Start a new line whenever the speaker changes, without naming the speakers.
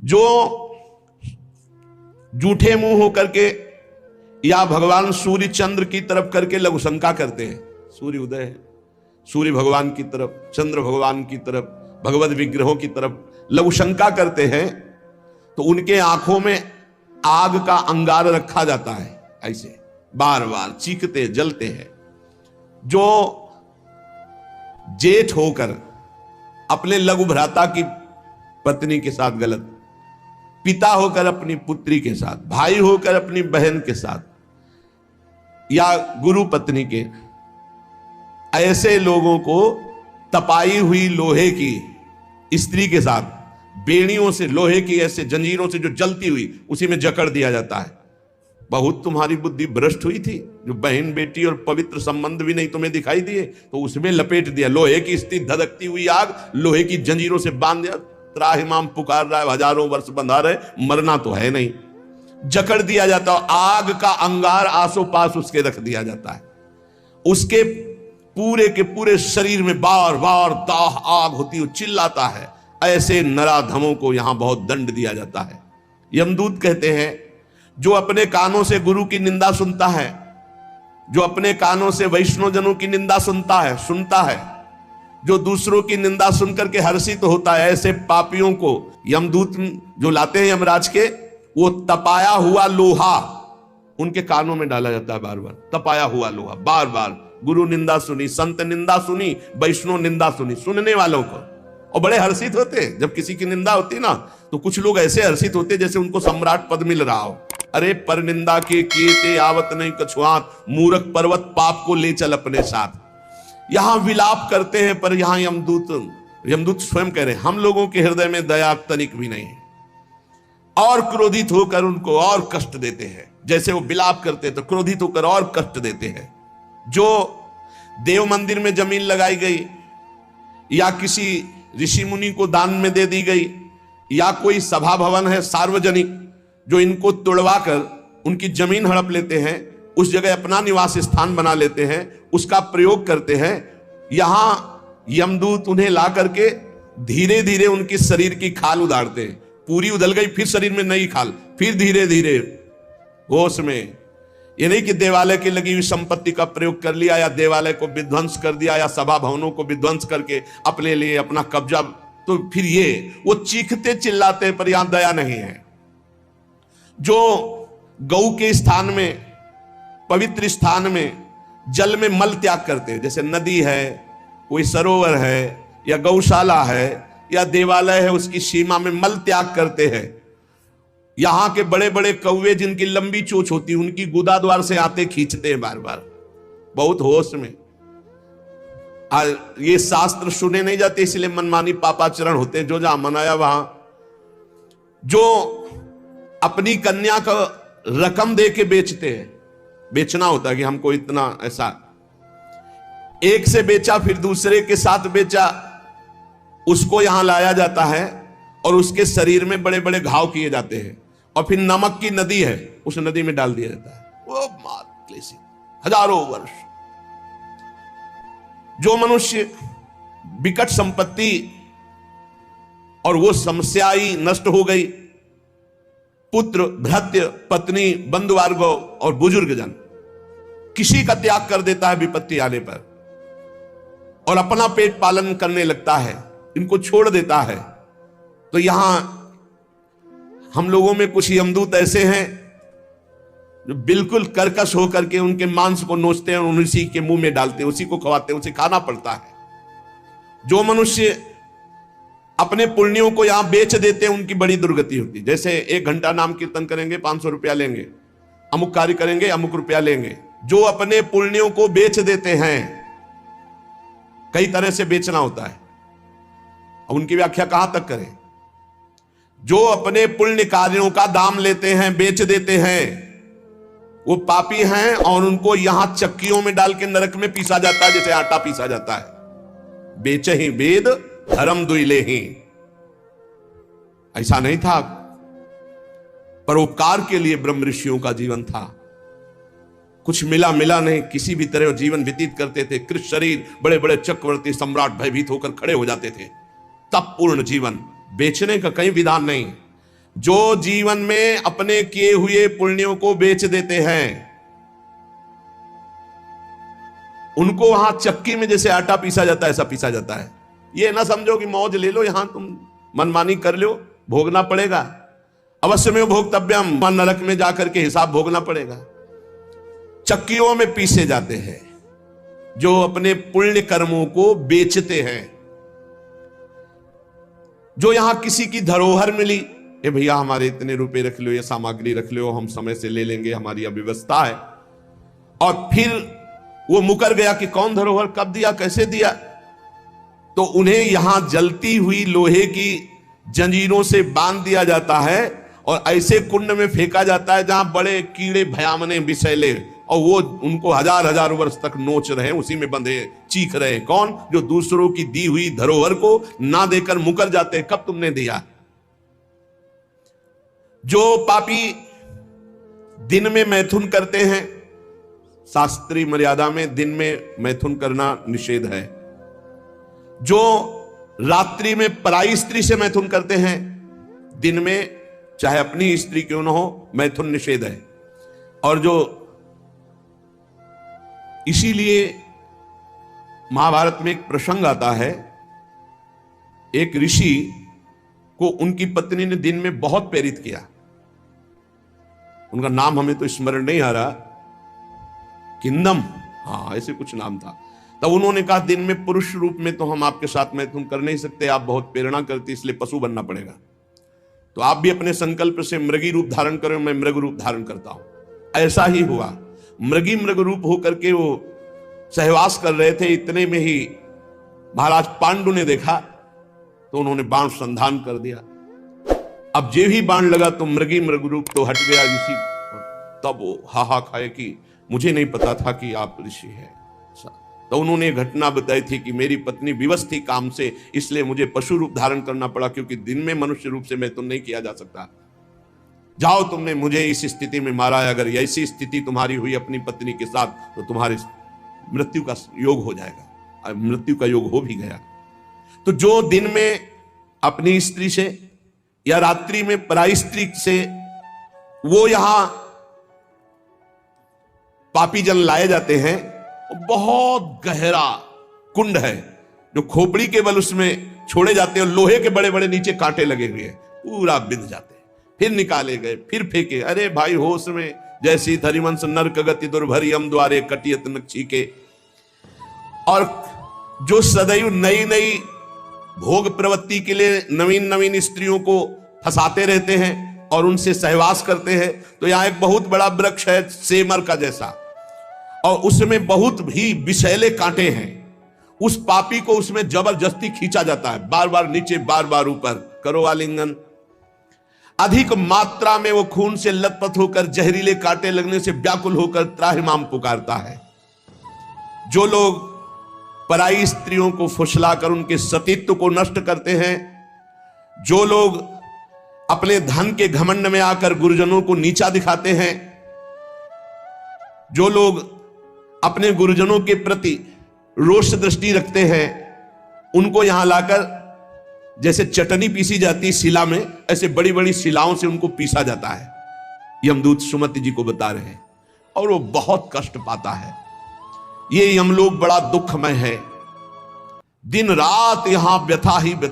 जो जूठे मुंह होकर के या भगवान सूर्य चंद्र की तरफ करके लघुशंका करते हैं, सूर्य उदय है, सूर्य भगवान की तरफ, चंद्र भगवान की तरफ, भगवत विग्रहों की तरफ लघुशंका करते हैं, तो उनके आंखों में आग का अंगार रखा जाता है, ऐसे बार बार चीखते जलते हैं। जो जेठ होकर अपने लघु भ्राता की पत्नी के साथ गलत, पिता होकर अपनी पुत्री के साथ, भाई होकर अपनी बहन के साथ, या गुरु पत्नी के, ऐसे लोगों को तपाई हुई लोहे की स्त्री के साथ बेड़ियों से, लोहे की ऐसे जंजीरों से जो जलती हुई, उसी में जकड़ दिया जाता है। बहुत तुम्हारी बुद्धि भ्रष्ट हुई थी, जो बहन बेटी और पवित्र संबंध भी नहीं तुम्हें दिखाई दिए, तो उसमें लपेट दिया। लोहे की स्त्री, धधकती हुई आग, लोहे की जंजीरों से बांध दिया। त्राहिमाम पुकार रहा है, हजारों वर्ष बंधा रहे, मरना तो है नहीं, जकड़ दिया जाता है। आग का अंगार आसो पास उसके रख दिया जाता है। उसके पूरे के पूरे शरीर में बार बार दाह आग होती है, चिल्लाता है। ऐसे नराधमों को यहां बहुत दंड दिया जाता है। यमदूत कहते हैं, जो अपने कानों से गुरु की निंदा सुनता है, जो अपने कानों से वैष्णवजनों की निंदा सुनता है, जो दूसरों की निंदा सुनकर के हर्षित होता है, ऐसे पापियों को यमदूत जो लाते हैं यमराज के, वो तपाया हुआ लोहा उनके कानों में डाला जाता है। बार बार तपाया हुआ लोहा, बार बार। गुरु निंदा सुनी, संत निंदा सुनी, वैष्णव निंदा सुनी, सुनने वालों को, और बड़े हर्षित होते। जब किसी की निंदा होती ना, तो कुछ लोग ऐसे हर्षित होते जैसे उनको सम्राट पद मिल रहा हो। अरे पर निंदा के किए ते आवत नहीं कछुआत, मूर्ख पर्वत पाप को ले चल अपने साथ। यहां विलाप करते हैं, पर यहां यमदूत स्वयं कह रहे हैं, हम लोगों के हृदय में दया तनिक भी नहीं है, और क्रोधित होकर उनको और कष्ट देते हैं। जैसे वो विलाप करते हैं तो क्रोधित होकर और कष्ट देते हैं। जो देव मंदिर में जमीन लगाई गई, या किसी ऋषि मुनि को दान में दे दी गई, या कोई सभा भवन है सार्वजनिक, जो इनको तोड़वा कर उनकी जमीन हड़प लेते हैं, उस जगह अपना निवास स्थान बना लेते हैं, उसका प्रयोग करते हैं। यहां यमदूत उन्हें ला करके धीरे धीरे उनकी शरीर की खाल उधारते हैं। पूरी उधल गई, फिर शरीर में नई खाल, फिर धीरे धीरे होश में। ये नहीं कि देवालय की लगी हुई संपत्ति का प्रयोग कर लिया, या देवालय को विध्वंस कर दिया, या सभा भवनों को विध्वंस करके अपने लिए अपना कब्जा, तो फिर ये वो चीखते चिल्लाते, पर यहां दया नहीं है। जो गौ के स्थान में, पवित्र स्थान में जल में मल त्याग करते हैं, जैसे नदी है, कोई सरोवर है, या गौशाला है, या देवालय है, उसकी सीमा में मल त्याग करते हैं। यहां के बड़े बड़े कौवे जिनकी लंबी चोंच होती है, उनकी गुदा द्वार से आते खींचते हैं बार बार, बहुत होश में। ये शास्त्र सुने नहीं जाते, इसलिए मनमानी पापाचरण होते हैं, जो जहां मनाया वहां। जो अपनी कन्या का रकम दे के बेचते हैं, बेचना होता है कि हमको इतना, ऐसा एक से बेचा, फिर दूसरे के साथ बेचा, उसको यहां लाया जाता है, और उसके शरीर में बड़े बड़े घाव किए जाते हैं, और फिर नमक की नदी है, उस नदी में डाल दिया जाता है। वो मात क्लेशी, हजारों वर्ष। जो मनुष्य विकट संपत्ति और वो समस्याई नष्ट हो गई, पुत्र, भृत्य, पत्नी, बंधुवर्ग और बुजुर्ग जन, किसी का त्याग कर देता है विपत्ति आने पर, और अपना पेट पालन करने लगता है, इनको छोड़ देता है। तो यहां हम लोगों में कुछ यमदूत ऐसे हैं जो बिल्कुल कर्कश होकर के उनके मांस को नोचते हैं और उसी के मुंह में डालते हैं, उसी को खवाते हैं, उसे खाना पड़ता है। जो मनुष्य अपने पुण्यों को यहां बेच देते हैं, उनकी बड़ी दुर्गति होती है। जैसे 1 घंटा नाम कीर्तन करेंगे, 500 रुपया लेंगे, अमुक कार्य करेंगे, अमुक रुपया लेंगे। जो अपने पुण्यों को बेच देते हैं, कई तरह से बेचना होता है, अब उनकी व्याख्या कहां तक करें। जो अपने पुण्य कार्यों का दाम लेते हैं, बेच देते हैं, वो पापी हैं, और उनको यहां चक्कियों में डाल के नरक में पीसा जाता है, जैसे आटा पीसा जाता है। बेचे ही वेद धर्म दुइले ही, ऐसा नहीं था। परोपकार के लिए ब्रह्म ऋषियों का जीवन था। कुछ मिला नहीं, किसी भी तरह जीवन व्यतीत करते थे। कृष्ण शरीर, बड़े बड़े चक्रवर्ती सम्राट भयभीत होकर खड़े हो जाते थे। तब पूर्ण जीवन, बेचने का कहीं विधान नहीं। जो जीवन में अपने किए हुए पुण्यों को बेच देते हैं, उनको वहां चक्की में जैसे आटा पीसा जाता है ऐसा पीसा जाता है। ये ना समझो कि मौज ले लो, यहां तुम मनमानी कर लो, भोगना पड़ेगा। अवश्य में भोक्तव्यम, नरक में जाकर के हिसाब भोगना पड़ेगा। चक्कियों में पीसे जाते हैं जो अपने पुण्य कर्मों को बेचते हैं। जो यहां किसी की धरोहर मिली, ए भैया हमारे इतने रुपए रख लो, ये सामग्री रख लो, हम समय से ले लेंगे, हमारी अव्यवस्था है, और फिर वो मुकर गया कि कौन धरोहर कब दिया कैसे दिया, तो उन्हें यहां जलती हुई लोहे की जंजीरों से बांध दिया जाता है और ऐसे कुंड में फेंका जाता है जहां बड़े कीड़े भयामने विषैले, और वो उनको हजार हजार वर्ष तक नोच रहे हैं, उसी में बंधे चीख रहे हैं। कौन? जो दूसरों की दी हुई धरोहर को ना देकर मुकर जाते हैं, कब तुमने दिया। जो पापी दिन में मैथुन करते हैं, शास्त्रीय मर्यादा में दिन में मैथुन करना निषेध है। जो रात्रि में पराई स्त्री से मैथुन करते हैं, दिन में चाहे अपनी स्त्री क्यों ना हो, मैथुन निषेध है। और जो इसीलिए महाभारत में एक प्रसंग आता है, एक ऋषि को उनकी पत्नी ने दिन में बहुत प्रेरित किया। उनका नाम हमें तो स्मरण नहीं आ रहा, किंदम, हाँ ऐसे कुछ नाम था। तब उन्होंने कहा दिन में पुरुष रूप में तो हम आपके साथ मैथुन कर नहीं सकते, आप बहुत प्रेरणा करती, इसलिए पशु बनना पड़ेगा। तो आप भी अपने संकल्प से मृगी रूप धारण करो, मैं मृग रूप धारण करता हूं। ऐसा ही हुआ, मृग रूप होकर के वो सहवास कर रहे थे। इतने में ही महाराज पांडु ने देखा तो उन्होंने बाण संधान कर दिया। अब जे ही बाण लगा तो मृग रूप तो हट गया ऋषि। तब वो हाहा खाए कि मुझे नहीं पता था कि आप ऋषि हैं। तो उन्होंने घटना बताई थी कि मेरी पत्नी विवश थी काम से, इसलिए मुझे पशु रूप धारण करना पड़ा, क्योंकि दिन में मनुष्य रूप से मैथुन नहीं किया जा सकता। जाओ, तुमने मुझे इस स्थिति में मारा है, अगर ऐसी स्थिति तुम्हारी हुई अपनी पत्नी के साथ तो तुम्हारी मृत्यु का योग हो जाएगा। मृत्यु का योग हो भी गया। तो जो दिन में अपनी स्त्री से या रात्रि में पराई स्त्री से, वो यहां पापी जन लाए जाते हैं। बहुत गहरा कुंड है जो खोपड़ी के बल उसमें छोड़े जाते हैं, और लोहे के बड़े बड़े नीचे कांटे लगे हुए हैं, पूरा बिंध जाते हैं। फिर निकाले गए, फिर फेंके। अरे भाई होश में जैसी धरिवंश नरक गति दुर्भरियम द्वारे कटियत नक्षी के। और जो सदैव नई नई भोग प्रवृत्ति के लिए नवीन नवीन स्त्रियों को फंसाते रहते हैं और उनसे सहवास करते हैं, तो यहां एक बहुत बड़ा वृक्ष है सेमर का जैसा, और उसमें बहुत भी विषैले कांटे हैं। उस पापी को उसमें जबरदस्ती खींचा जाता है, बार बार नीचे बार बार ऊपर, करो आलिंगन। अधिक मात्रा में वो खून से लथपथ होकर जहरीले कांटे लगने से व्याकुल होकर त्राहिमाम पुकारता है। जो लोग पराई स्त्रियों को फुसलाकर उनके सतीत्व को नष्ट करते हैं, जो लोग अपने धन के घमंड में आकर गुरुजनों को नीचा दिखाते हैं, जो लोग अपने गुरुजनों के प्रति रोष दृष्टि रखते हैं, उनको यहां लाकर जैसे चटनी पीसी जाती है शिला में, ऐसे बड़ी बड़ी शिलाओं से उनको पीसा जाता है। यमदूत सुमति जी को बता रहे हैं, और वो बहुत कष्ट पाता है। ये यमलोक बड़ा दुखमय है, दिन रात यहां व्यथा ही व्यथा।